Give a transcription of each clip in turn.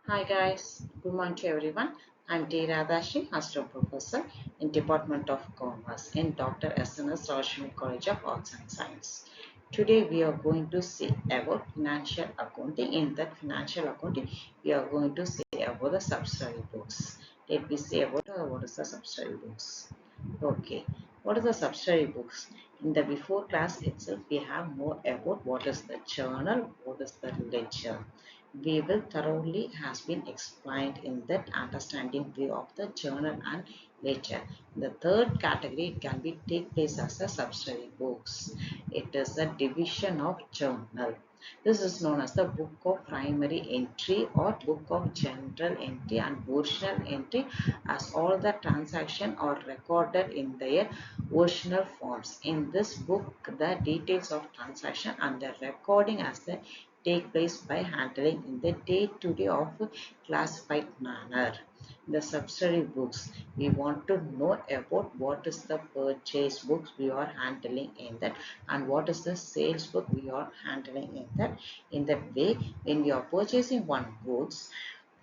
Hi guys, good morning to everyone. I'm D.Radhasri, Astro Professor in Department of Commerce in Dr. SNS College of Arts and Science. Today we are going to see about financial accounting. In that financial accounting, we are going to say about the subsidiary books. Let me say about what is the subsidiary books. Okay, what are the subsidiary books? In the before class itself, we have more about what is the journal, what is the ledger. We will thoroughly has been explained in that understanding view of the journal and ledger. The third category can be take place as a subsidiary books. It is a division of journal. This is known as the book of primary entry or book of general entry and original entry, as all the transaction are recorded in their original forms. In this book, the details of transaction and the recording as the take place by handling in the day-to-day of classified manner. The subsidiary books, we want to know about what is the purchase books we are handling in that and what is the sales book we are handling in that. In that way, when we are purchasing one goods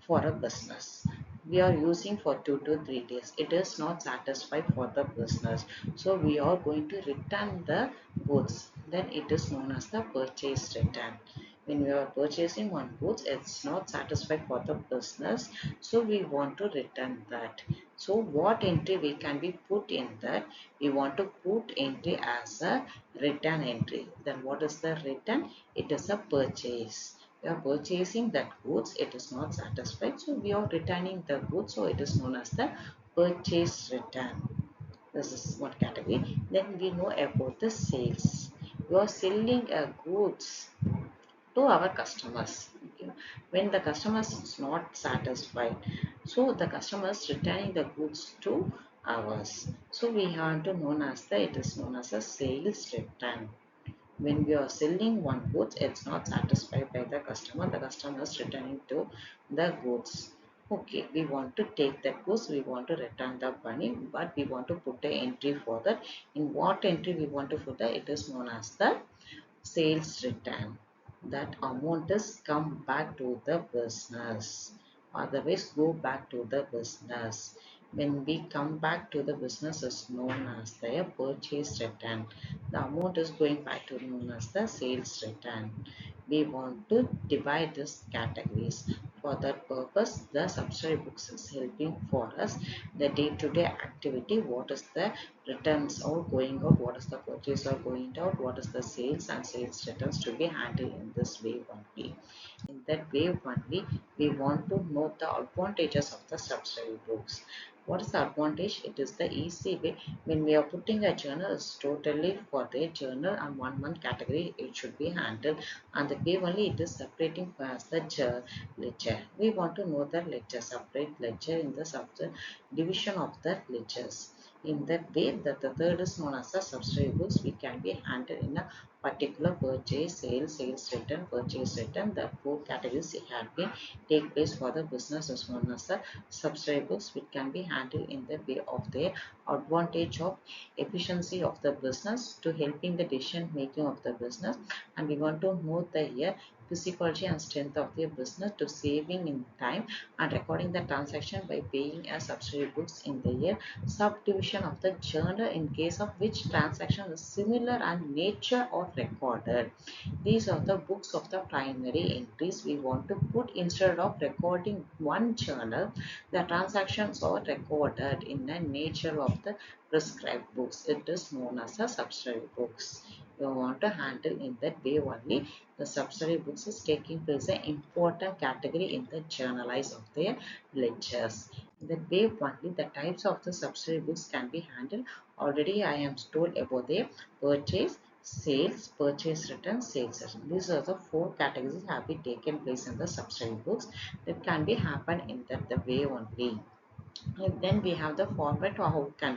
for a business, we are using for 2 to 3 days, it is not satisfied for the business, so we are going to return the goods. Then it is known as the purchase return. When we are purchasing one goods, it's not satisfied for the business, so we want to return that. So what entry we can be put in that? We want to put entry as a return entry. Then what is the return? It is a purchase. We are purchasing that goods, it is not satisfied, so we are returning the goods, so it is known as the purchase return. This is one category. Then we know about the sales. You are selling a goods to our customers. Okay. When the customer is not satisfied, so the customer is returning the goods to ours. So we have to known as the it is known as a sales return. When we are selling one goods, it's not satisfied by the customer is returning to the goods. Okay, we want to take that goods, we want to return the money, but we want to put an entry for that. In what entry we want to put that? It is known as the sales return. That amount is come back to the business, otherwise go back to the business. When we come back to the business is known as the purchase return. The amount is going back to known as the sales return. We want to divide these categories. For that purpose, the subsidiary books is helping for us the day-to-day activity. What is the returns or going out, what is the purchase or going out, what is the sales and sales returns to be handled in this way only. In that way only, we want to know the advantages of the subsidiary books. What is the advantage? It is the easy way. When we are putting a journal, it's totally for the journal and 1 month category it should be handled, and the way only it is separating as the ledger. We want to know the ledger, separate ledger in the division of the ledgers. In that way, that the third is known as the subsidiary books. We can be handled in a particular purchase, sales return, purchase return. The four categories have been take place for the business as known as the subsidiary books, which can be handled in the way of their advantage of efficiency of the business to helping the decision making of the business. And we want to know the here physiology and strength of their business to saving in time and recording the transaction by paying a subsidiary books in the year subdivision of the journal in case of which transaction is similar and nature or recorded. These are the books of the primary entries we want to put instead of recording one journal. The transactions are recorded in the nature of the prescribed books. It is known as a subsidiary books. You want to handle in that way only. The subsidiary books is taking place an important category in the journalize of their ledgers. In that way only the types of the subsidiary books can be handled. Already I am told about the purchase, sales, purchase return, sales return. These are the four categories have been taken place in the subsidiary books that can be happen in that the way only. And then we have the format or how can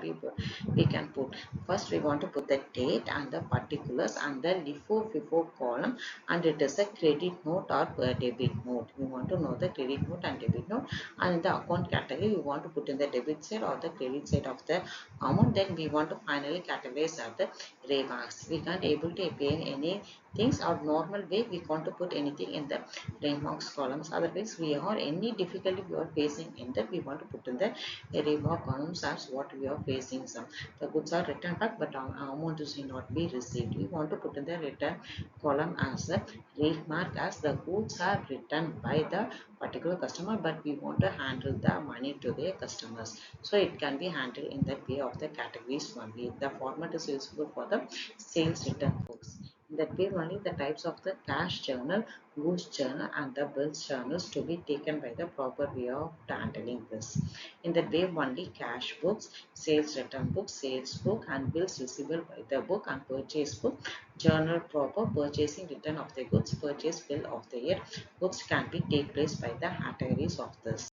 we can put. First we want to put the date and the particulars and the LIFO column, and it is a credit note or a debit note. We want to know the credit note and debit note, and in the account category we want to put in the debit side or the credit side of the amount. Then we want to finally categorize at the remarks. We can't able to pay any things or normal way we want to put anything in the remarks columns. Otherwise we are any difficulty we are facing in that we want to put in the remark columns as what we are facing. Some the goods are returned back but our amount is not be received. We want to put in the return column as a remark as the goods are returned by the particular customer, but we want to handle the money to the customers, so it can be handled in that way of the categories only. The format is useful for the sales return books. In that way only the types of the cash journal, goods journal and the bills journals to be taken by the proper way of handling this. In that way only cash books, sales return book, sales book and bills receivable by the book and purchase book, journal proper, purchasing return of the goods, purchase bill of the year, books can be take place by the categories of this.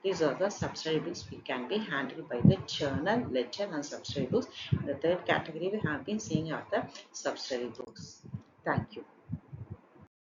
These are the subsidiary books we can be handled by the journal, ledger and subsidiary books. The third category we have been seeing are the subsidiary books. Thank you.